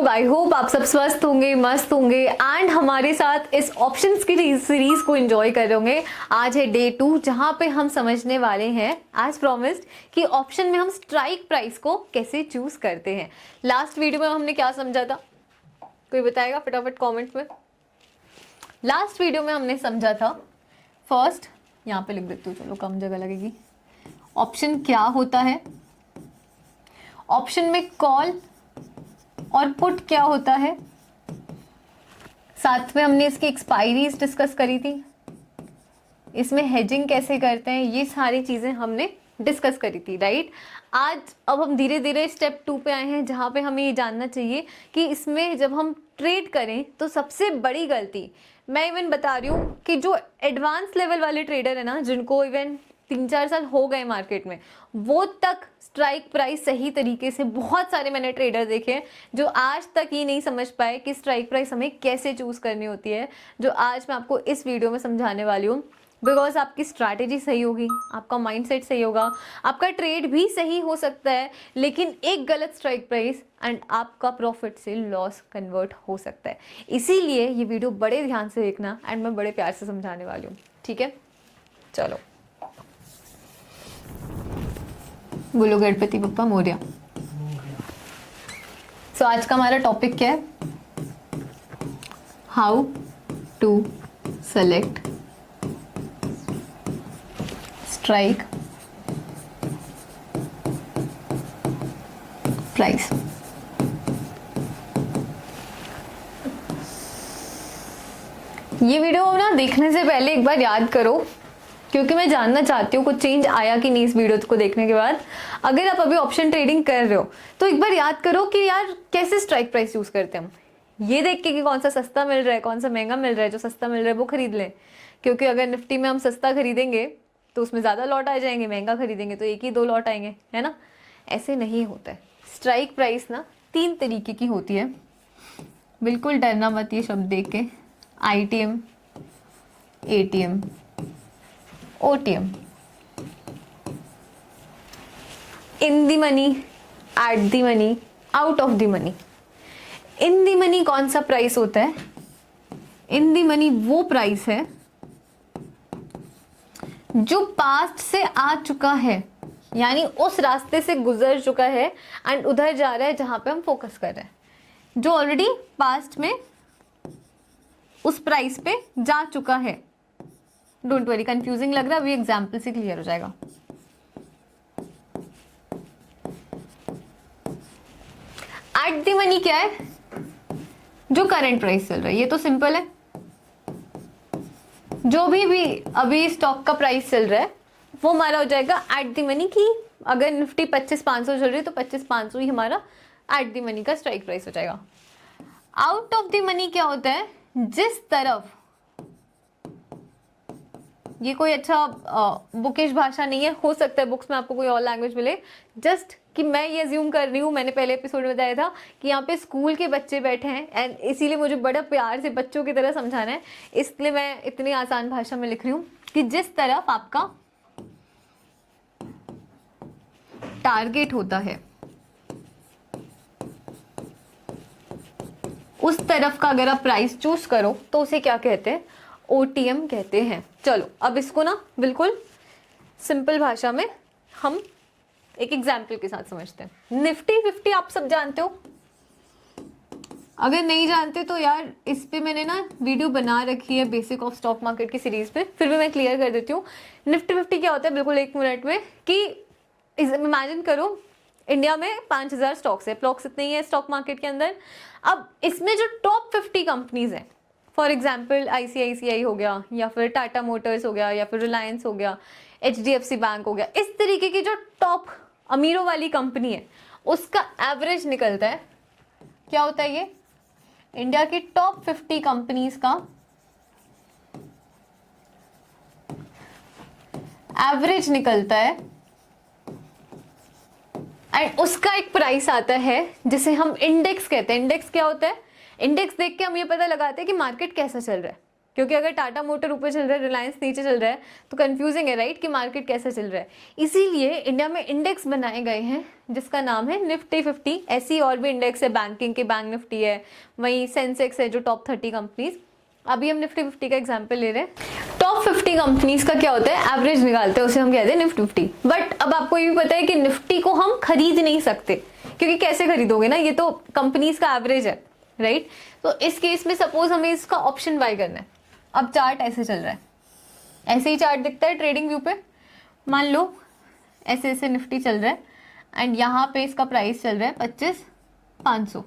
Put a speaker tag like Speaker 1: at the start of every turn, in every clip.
Speaker 1: लोग, I hope आप सब स्वस्थ होंगे, मस्त होंगे एंड हमारे साथ इस ऑप्शंस की सीरीज को एंजॉय कर रहे होंगे। आज है डे 2 जहां पे हम समझने वाले हैं एज प्रॉमिस्ड कि ऑप्शन में हम स्ट्राइक प्राइस को कैसे चूज करते हैं। लास्ट वीडियो में हमने क्या समझा था, कोई बताएगा फटाफट कॉमेंट में। लास्ट वीडियो में हमने समझा था, फर्स्ट यहाँ पे लिख देती हूँ, चलो कम जगह लगेगी। ऑप्शन क्या होता है, ऑप्शन में कॉल और पुट क्या होता है, साथ में हमने इसकी एक्सपायरीज डिस्कस करी थी, इसमें हेजिंग कैसे करते हैं, ये सारी चीजें हमने डिस्कस करी थी, राइट। आज अब हम धीरे धीरे स्टेप 2 पे आए हैं जहाँ पे हमें ये जानना चाहिए कि इसमें जब हम ट्रेड करें तो सबसे बड़ी गलती, मैं इवन बता रही हूँ कि जो एडवांस लेवल वाले ट्रेडर है ना, जिनको इवन 3-4 साल हो गए मार्केट में, वो तक स्ट्राइक प्राइस सही तरीके से, बहुत सारे मैंने ट्रेडर देखे हैं जो आज तक ये नहीं समझ पाए कि स्ट्राइक प्राइस हमें कैसे चूज करनी होती है, जो आज मैं आपको इस वीडियो में समझाने वाली हूँ। बिकॉज आपकी स्ट्रैटेजी सही होगी, आपका माइंडसेट सही होगा, आपका ट्रेड भी सही हो सकता है, लेकिन एक गलत स्ट्राइक प्राइस एंड आपका प्रॉफिट से लॉस कन्वर्ट हो सकता है। इसीलिए ये वीडियो बड़े ध्यान से देखना एंड मैं बड़े प्यार से समझाने वाली हूँ, ठीक है। चलो बोलो गणपति बप्पा मोरया। सो आज का हमारा टॉपिक क्या है, how to select strike price. ये वीडियो ना देखने से पहले एक बार याद करो, क्योंकि मैं जानना चाहती हूँ कुछ चेंज आया कि नहीं इस वीडियो को देखने के बाद। अगर आप अभी ऑप्शन ट्रेडिंग कर रहे हो तो एक बार याद करो कि यार कैसे स्ट्राइक प्राइस यूज करते हैं हम। ये देख के कि कौन सा सस्ता मिल रहा है, कौन सा महंगा मिल रहा है, जो सस्ता मिल रहा है वो खरीद लें, क्योंकि अगर निफ्टी में हम सस्ता खरीदेंगे तो उसमें ज़्यादा लॉट आ जाएंगे, महंगा खरीदेंगे तो 1 ही 2 लॉट आएंगे, है ना। ऐसे नहीं होता है। स्ट्राइक प्राइस ना 3 तरीके की होती है, बिल्कुल डरना मत ये शब्द देख के। ITM, ATM, OTM, in the money, at the money, out of the money. In the money कौन सा प्राइस होता है? इन दी मनी वो प्राइस है जो पास्ट से आ चुका है, यानी उस रास्ते से गुजर चुका है एंड उधर जा रहा है जहां पे हम फोकस कर रहे हैं, जो ऑलरेडी पास्ट में उस प्राइस पे जा चुका है। डोंट वरी, कंफ्यूजिंग लग रहा है, अभी एग्जाम्पल से क्लियर हो जाएगा। एट द मनी क्या है? जो करंट प्राइस चल रहा है, ये तो सिंपल है। जो भी अभी स्टॉक का प्राइस चल रहा है वो हमारा हो जाएगा एट द मनी की। अगर निफ्टी 25,500 चल रही है तो 25,500 ही हमारा एट द मनी का स्ट्राइक प्राइस हो जाएगा। आउट ऑफ द मनी क्या होता है? जिस तरफ, ये कोई अच्छा बुकिश भाषा नहीं है, हो सकता है बुक्स में आपको कोई और लैंग्वेज मिले, जस्ट कि मैं ये अज्यूम कर रही हूँ, मैंने पहले एपिसोड में बताया था कि यहाँ पे स्कूल के बच्चे बैठे हैं एंड इसीलिए मुझे बड़ा प्यार से बच्चों की तरह समझाना है, इसलिए मैं इतनी आसान भाषा में लिख रही हूँ कि जिस तरफ आपका टारगेट होता है उस तरफ का अगर आप प्राइस चूज करो तो उसे क्या कहते हैं? OTM कहते हैं। चलो अब इसको ना बिल्कुल सिंपल भाषा में हम एक एग्जाम्पल के साथ समझते हैं। निफ्टी 50 आप सब जानते हो, अगर नहीं जानते तो यार इस पे मैंने ना वीडियो बना रखी है बेसिक ऑफ स्टॉक मार्केट की सीरीज पे, फिर भी मैं क्लियर कर देती हूँ। निफ्टी 50 क्या होता है बिल्कुल 1 मिनट में, कि इमेजिन करो इंडिया में 5,000 स्टॉक्स है, अप्रॉक्स इतने ही है स्टॉक मार्केट के अंदर। अब इसमें जो टॉप 50 कंपनीज हैं, फॉर एग्जाम्पल ICICI हो गया, या फिर टाटा मोटर्स हो गया, या फिर रिलायंस हो गया, HDFC बैंक हो गया, इस तरीके की जो टॉप अमीरों वाली कंपनी है उसका एवरेज निकलता है। क्या होता है ये? इंडिया की टॉप 50 कंपनीज का एवरेज निकलता है एंड उसका एक प्राइस आता है जिसे हम इंडेक्स कहते हैं। इंडेक्स क्या होता है? इंडेक्स देख के हम ये पता लगाते हैं कि मार्केट कैसा चल रहा है। क्योंकि अगर टाटा मोटर ऊपर चल रहा है, रिलायंस नीचे चल रहा है, तो कंफ्यूजिंग है राइट कि मार्केट कैसा चल रहा है। इसीलिए इंडिया में इंडेक्स बनाए गए हैं जिसका नाम है निफ्टी 50। ऐसी और भी इंडेक्स है बैंकिंग के, बैंक निफ्टी है, वहीं सेंसेक्स है जो टॉप 30 कंपनीज। अभी हम निफ्टी 50 का एग्जाम्पल ले रहे हैं। टॉप 50 कंपनीज का क्या होता है, एवरेज निकालते हैं, उसे हम कहते हैं निफ्टी 50। बट अब आपको ये भी पता है कि निफ्टी को हम खरीद नहीं सकते, क्योंकि कैसे खरीदोगे ना, ये तो कंपनीज का एवरेज है राइट। तो इस केस में सपोज हमें इसका ऑप्शन बाय करना है। अब चार्ट ऐसे चल रहा है, ऐसे ही चार्ट दिखता है ट्रेडिंग व्यू पे। मान लो ऐसे ऐसे निफ्टी चल रहा है एंड यहाँ पे इसका प्राइस चल रहा है 25,500।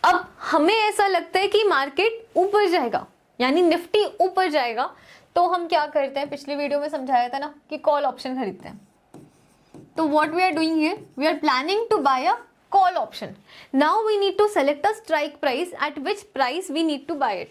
Speaker 1: अब हमें ऐसा लगता है कि मार्केट ऊपर जाएगा, यानी निफ्टी ऊपर जाएगा, तो हम क्या करते हैं, पिछली वीडियो में समझाया था ना कि कॉल ऑप्शन खरीदते हैं। तो what we are doing here, we are planning to buy a call option. Now we need to select a strike price at which price we need to buy it.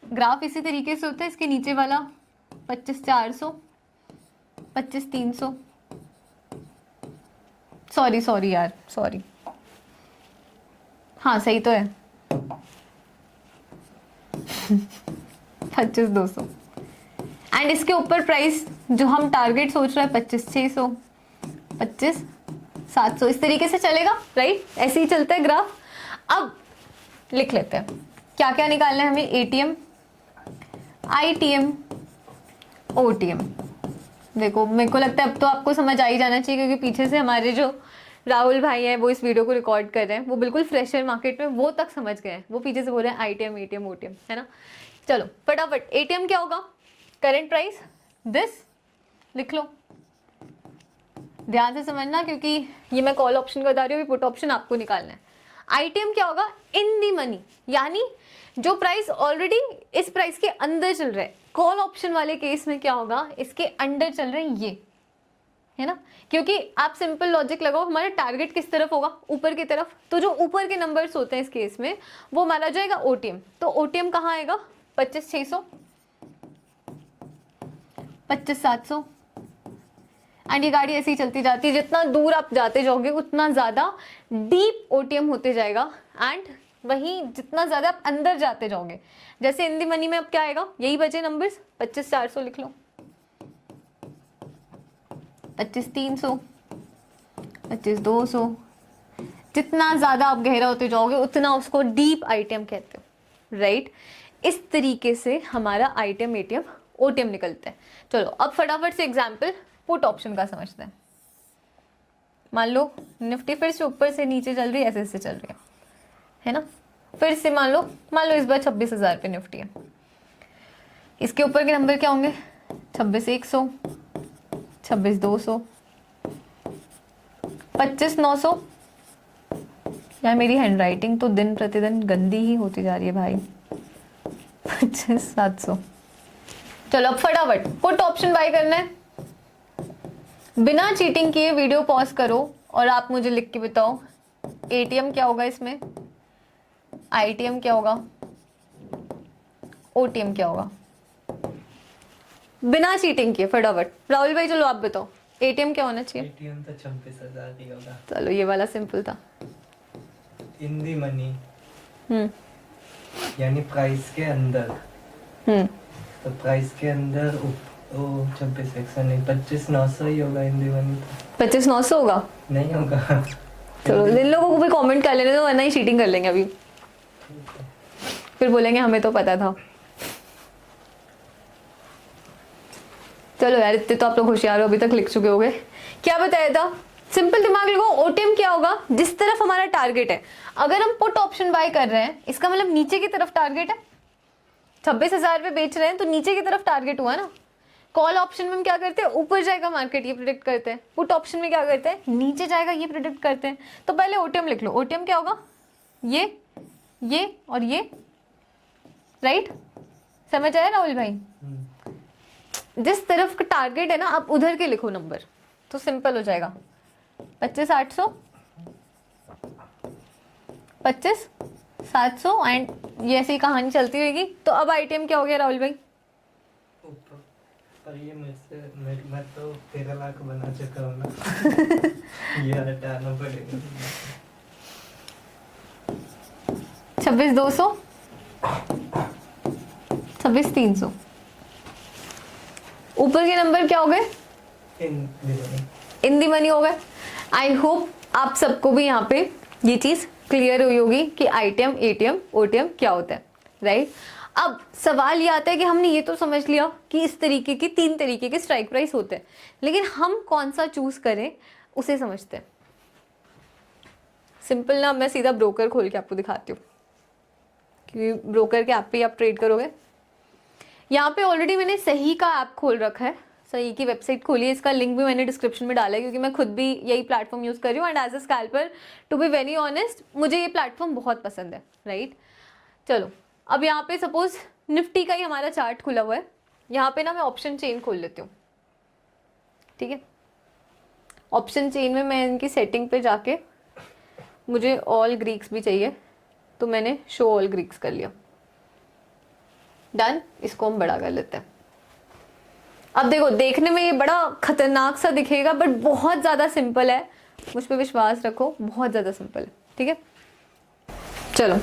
Speaker 1: Graph इसी तरीके से होता है, इसके नीचे वाला 25,400, 25,300, सॉरी यार, sorry, हाँ सही तो है 25,200। एंड इसके ऊपर प्राइस जो हम टारगेट सोच रहे हैं 25,600, 25,700, इस तरीके से चलेगा राइट। ऐसे ही चलता है ग्राफ। अब लिख लेते हैं क्या क्या निकालना है हमें, एटीएम, आईटीएम, ओटीएम। देखो मेरे को लगता है अब तो आपको समझ आ ही जाना चाहिए, क्योंकि पीछे से हमारे जो राहुल भाई हैं वो इस वीडियो को रिकॉर्ड कर रहे हैं, वो बिल्कुल फ्रेशर मार्केट में वो तक समझ गए हैं। वो पीछे से बोल रहे हैं आईटीएम, एटीएम, ओटीएम, है ना। चलो फटाफट, एटीएम क्या होगा, करंट प्राइस, दिस लिख लो, ध्यान से समझना, क्योंकि ये मैं कॉल ऑप्शन का बता रही हूँ, पुट ऑप्शन आपको निकालना है। आईटीएम क्या होगा, इन दी मनी, यानी जो प्राइस ऑलरेडी इस प्राइस के अंदर चल रहा है। कॉल ऑप्शन वाले केस में क्या होगा, इसके अंडर चल रहे हैं ये, है ना। क्योंकि आप सिंपल लॉजिक लगाओ, हमारा टारगेट किस तरफ होगा, ऊपर की तरफ। तो जो ऊपर के नंबर्स होते हैं इस केस में, वो माना जाएगा ओटीएम। तो ओटीएम कहाँ आएगा, 25,600, 25,700। एंड ये गाड़ी ऐसे ही चलती जाती है, जितना दूर आप जाते जाओगे उतना ज़्यादा डीप ओटीएम होते जाएगा। एंड वहीं जितना ज़्यादा आप अंदर जाते जाओगे, जैसे इन दी मनी में अब क्या आएगा, यही बचे नंबर्स, 25,400 लिख लो, 25,300, 25,200। जितना ज़्यादा आप गहरा होते जाओगे उतना उसको डीप आईटीएम कहते हो राइट। इस तरीके से हमारा आईटीएम, एटीएम, ओटीएम निकलता है। चलो अब फटाफट से एग्जाम्पल पुट ऑप्शन का समझते हैं। मान लो निफ्टी फिर से ऊपर से नीचे चल रही है, ऐसे ऐसे चल रही है ना। फिर से मान लो इस बार 26,000 पे निफ्टी है। इसके ऊपर के नंबर क्या होंगे, 26,100, 26,200, 25,900। यार मेरी हैंड राइटिंग तो दिन प्रतिदिन गंदी ही होती जा रही है भाई। 25,700। चलो अब फटाफट पुट ऑप्शन बाय करना है। बिना चीटिंग किए वीडियो पॉज करो और आप मुझे लिख के बताओ, एटीएम क्या होगा इसमें, आईटीएम क्या होगा, ओटीएम क्या होगा, बिना चीटिंग किए फटाफट। राहुल भाई चलो आप बताओ, एटीएम क्या होना चाहिए।
Speaker 2: एटीएम तो 26,000 ही होगा।
Speaker 1: चलो ये वाला सिंपल था।
Speaker 2: इन दी मनी यानी प्राइस के अंदर। तो प्राइस के अंदर 26,100 नहीं, 25,900 ही होगा इन दी मनी।
Speaker 1: 25,900 होगा,
Speaker 2: नहीं होगा।
Speaker 1: चलो इन लोगों को भी कमेंट कर लेने दो, वरना ही चीटिंग कर लेंगे अभी, फिर बोलेंगे हमें तो पता था। चलो यार इतने तो आप लोग होशियार हो, अभी तक लिख चुके होगे। क्या बताया था, सिंपल दिमाग लगाओ, ओटीएम क्या होगा, जिस तरफ हमारा टारगेट है। अगर हम पुट ऑप्शन बाय कर रहे हैं, इसका मतलब नीचे की तरफ टारगेट है। 26,000 पे बेच रहे हैं तो नीचे की तरफ टारगेट हुआ ना। कॉल ऑप्शन में हम क्या करते हैं, ऊपर जाएगा मार्केट, ये प्रेडिक्ट करते हैं। पुट ऑप्शन में क्या करते हैं, नीचे जाएगा, ये प्रेडिक्ट करते हैं। तो पहले ओटीएम लिख लो। ओटीएम क्या होगा, ये और ये, राइट। समझ आया राहुल भाई। जिस तरफ का टारगेट है ना, आप उधर के लिखो नंबर, तो सिंपल हो जाएगा। 25,800, 25,700 एंड ये ऐसी कहानी चलती रहेगी। तो अब आईटीएम क्या हो गया राहुल भाई,
Speaker 2: पर ये मैं तो 13 लाख बना चुका हूँ ना। ये हटाना पड़ेगा।
Speaker 1: 26,200, 26,300। ऊपर के नंबर क्या हो गए? इन दी मनी हो गए। आई होप आप सबको भी यहाँ पे ये चीज क्लियर हुई होगी कि आईटीएम, एटीएम, ओटीएम क्या होता है, राइट? अब सवाल ये आता है कि हमने ये तो समझ लिया कि इस तरीके की 3 तरीके के स्ट्राइक प्राइस होते हैं, लेकिन हम कौन सा चूज करें उसे समझते हैं। सिंपल ना, मैं सीधा ब्रोकर खोल के आपको दिखाती हूँ, क्योंकि ब्रोकर के ऐप पे आप ट्रेड करोगे। यहाँ पे ऑलरेडी मैंने सही का ऐप खोल रखा है, सही की वेबसाइट खोली है, इसका लिंक भी मैंने डिस्क्रिप्शन में डाला है, क्योंकि मैं खुद भी यही प्लेटफॉर्म यूज़ कर रही हूँ। And as a scalper, to be very honest, मुझे ये प्लेटफॉर्म बहुत पसंद है, राइट? चलो, अब यहाँ पे सपोज निफ्टी का ही हमारा चार्ट खुला हुआ है। यहाँ पे ना मैं ऑप्शन चेन खोल लेती हूँ, ठीक है? ऑप्शन चेन में मैं इनकी सेटिंग पे जाके, मुझे ऑल ग्रीक्स भी चाहिए, तो मैंने शो ऑल ग्रीक्स कर लिया। डन। इसको हम बड़ा कर लेते हैं। अब देखो, देखने में ये बड़ा खतरनाक सा दिखेगा, बट बहुत ज़्यादा सिंपल है, मुझ पे विश्वास रखो, बहुत ज़्यादा सिंपल है, ठीक है? चलो,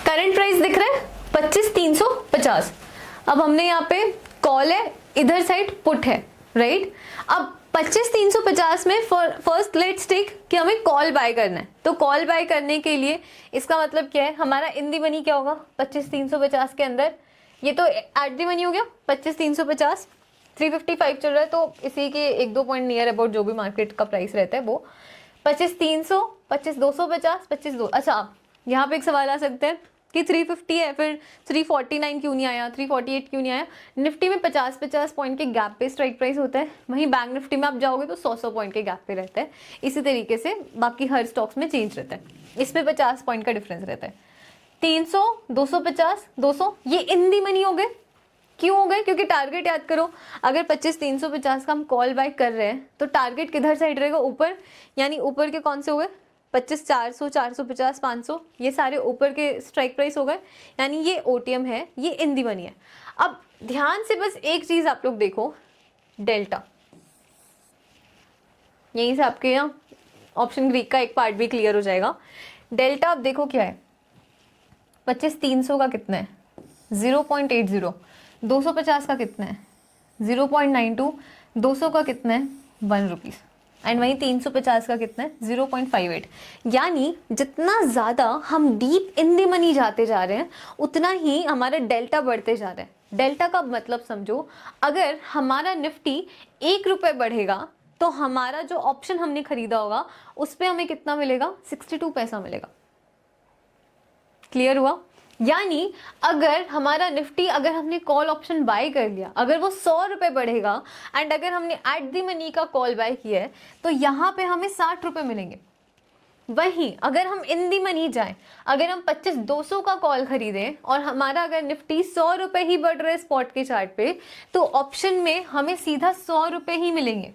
Speaker 1: करंट प्राइस दिख रहा है 25,350। अब हमने यहाँ पे कॉल है, इधर साइड पुट है, राइट? अब 25,350 में फर्स्ट लेट्स टेक कि हमें कॉल बाय करना है। तो कॉल बाय करने के लिए इसका मतलब क्या है, हमारा इन दी मनी क्या होगा 25,350 के अंदर? ये तो एट दी मनी हो गया 25,350, 355 चल रहा है, तो इसी के 1-2 पॉइंट नियर अबाउट जो भी मार्केट का प्राइस रहता है वो 25,300, 25,250, 25,200। अच्छा, यहाँ पे एक सवाल आ सकते हैं कि 350 है, फिर 349 क्यों नहीं आया, 348 क्यों नहीं आया? निफ्टी में 50-50 पॉइंट के गैप पे स्ट्राइक प्राइस होता है, वहीं बैंक निफ्टी में आप जाओगे तो 100-100 पॉइंट के गैप पे रहता है। इसी तरीके से बाकी हर स्टॉक्स में चेंज रहता है, इसमें 50 पॉइंट का डिफरेंस रहता है। 300, 250, 200 ये इन दी मनी हो गए। क्यों हो गए? क्योंकि टारगेट याद करो, अगर 25,350 का हम कॉल बाय कर रहे हैं तो टारगेट किधर साइड रहेगा? ऊपर। यानी ऊपर के कौन से हो गए? 25,400, 450, 500, ये सारे ऊपर के स्ट्राइक प्राइस हो गए, यानी ये ओटीएम है, ये इन दी मनी है। अब ध्यान से बस एक चीज आप लोग देखो, डेल्टा। यहीं से आपके यहाँ ऑप्शन ग्रीक का एक पार्ट भी क्लियर हो जाएगा। डेल्टा अब देखो क्या है, 25,300 का कितना है? 0.80। 250 का कितना है? 0.92। 200 का कितना है? 1 रुपीज़। एंड वहीं 350 का कितना है? 0.58। यानी जितना ज़्यादा हम डीप इन दी मनी जाते जा रहे हैं, उतना ही हमारा डेल्टा बढ़ते जा रहा है। डेल्टा का मतलब समझो, अगर हमारा निफ्टी 1 रुपये बढ़ेगा तो हमारा जो ऑप्शन हमने खरीदा होगा उस पर हमें कितना मिलेगा? 62 पैसा मिलेगा। क्लियर हुआ? यानी अगर हमारा निफ्टी, अगर हमने कॉल ऑप्शन बाय कर लिया, अगर वो 100 रुपये बढ़ेगा एंड अगर हमने एट दी मनी का कॉल बाय किया है, तो यहाँ पे हमें 60 रुपये मिलेंगे। वहीं अगर हम इन दी मनी जाएं, अगर हम 25,200 का कॉल खरीदें और हमारा अगर निफ्टी 100 रुपये ही बढ़ रहा है स्पॉट के चार्ट पे, तो ऑप्शन में हमें सीधा 100 रुपये ही मिलेंगे।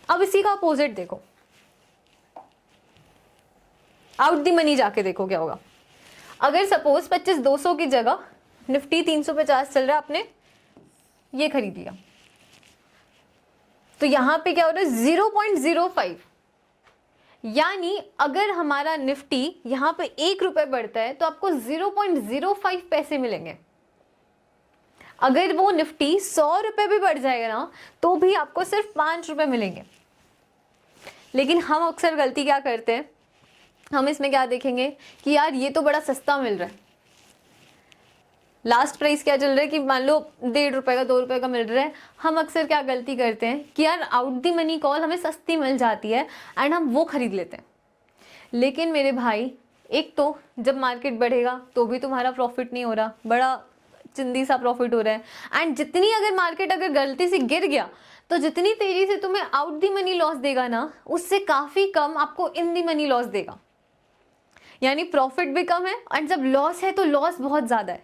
Speaker 1: अब इसी का अपोजिट देखो, आउट दी मनी जाके देखो क्या होगा। अगर सपोज 25,200 की जगह निफ्टी 350 चल रहा है, आपने ये खरीद लिया, तो यहां पे क्या हो रहा है? 0.05। यानी अगर हमारा निफ्टी यहां पे 1 रुपये बढ़ता है तो आपको 0.05 पैसे मिलेंगे। अगर वो निफ्टी 100 रुपये भी बढ़ जाएगा ना, तो भी आपको सिर्फ 5 रुपये मिलेंगे। लेकिन हम अक्सर गलती क्या करते हैं, हम इसमें क्या देखेंगे कि यार ये तो बड़ा सस्ता मिल रहा है। लास्ट प्राइस क्या चल रहा है कि मान लो 1.5 रुपये का, 2 रुपये का मिल रहा है। हम अक्सर क्या गलती करते हैं कि यार आउट दी मनी कॉल हमें सस्ती मिल जाती है एंड हम वो खरीद लेते हैं। लेकिन मेरे भाई, एक तो जब मार्केट बढ़ेगा तो भी तुम्हारा प्रॉफिट नहीं हो रहा, बड़ा चिंदी सा प्रॉफिट हो रहा है। एंड जितनी अगर मार्केट अगर गलती से गिर गया तो जितनी तेजी से तुम्हें आउट दी मनी लॉस देगा ना, उससे काफ़ी कम आपको इन दी मनी लॉस देगा। यानी प्रॉफिट भी कम है एंड जब लॉस है तो लॉस बहुत ज़्यादा है।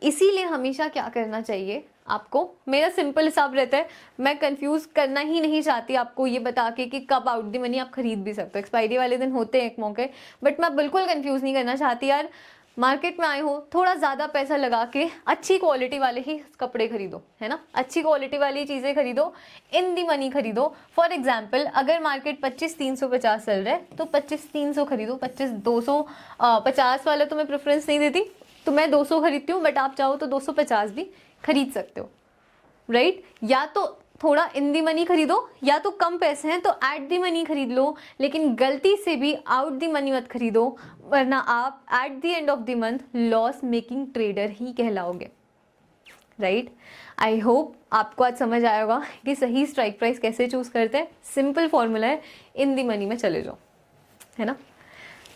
Speaker 1: इसीलिए हमेशा क्या करना चाहिए आपको, मेरा सिंपल हिसाब रहता है, मैं कंफ्यूज करना ही नहीं चाहती आपको ये बता के कि कब आउट दी मनी आप खरीद भी सकते हो। एक्सपायरी वाले दिन होते हैं एक मौके, बट मैं बिल्कुल कंफ्यूज नहीं करना चाहती। यार मार्केट में आए हो, थोड़ा ज़्यादा पैसा लगा के अच्छी क्वालिटी वाले ही कपड़े खरीदो, है ना, अच्छी क्वालिटी वाली चीज़ें खरीदो, इन दी मनी खरीदो। फॉर एग्जांपल अगर मार्केट 25,350 चल रहा है तो 25,300 खरीदो। 25,250 वाला तो मैं प्रेफरेंस नहीं देती, तो मैं 200 खरीदती हूँ, बट आप चाहो तो 250 भी खरीद सकते हो, राइट? या तो थोड़ा इन दी मनी खरीदो, या तो कम पैसे हैं तो एट दी मनी खरीद लो, लेकिन गलती से भी आउट दी मनी मत खरीदो, वरना आप at the end of the month loss making trader ही कहलाओगे, राइट? आई होप आपको आज समझ आया होगा कि सही स्ट्राइक प्राइस कैसे चूज करते हैं। सिंपल फॉर्मूला है, इन दी मनी में चले जाओ, है ना?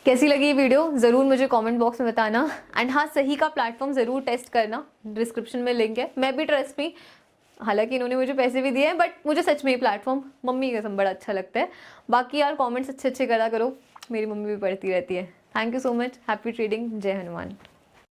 Speaker 1: कैसी लगी ये वीडियो ज़रूर मुझे कमेंट बॉक्स में बताना। एंड हाँ, सही का प्लेटफॉर्म ज़रूर टेस्ट करना, डिस्क्रिप्शन में लिंक है। मैं भी ट्रस्ट मी, हालांकि इन्होंने मुझे पैसे भी दिए हैं, बट मुझे सच में ये प्लेटफॉर्म मम्मी के कसम बड़ा अच्छा लगता है। बाकी यार कमेंट्स अच्छे अच्छे करा करो, मेरी मम्मी भी पढ़ती रहती है। Thank you so much, happy trading, जय हनुमान।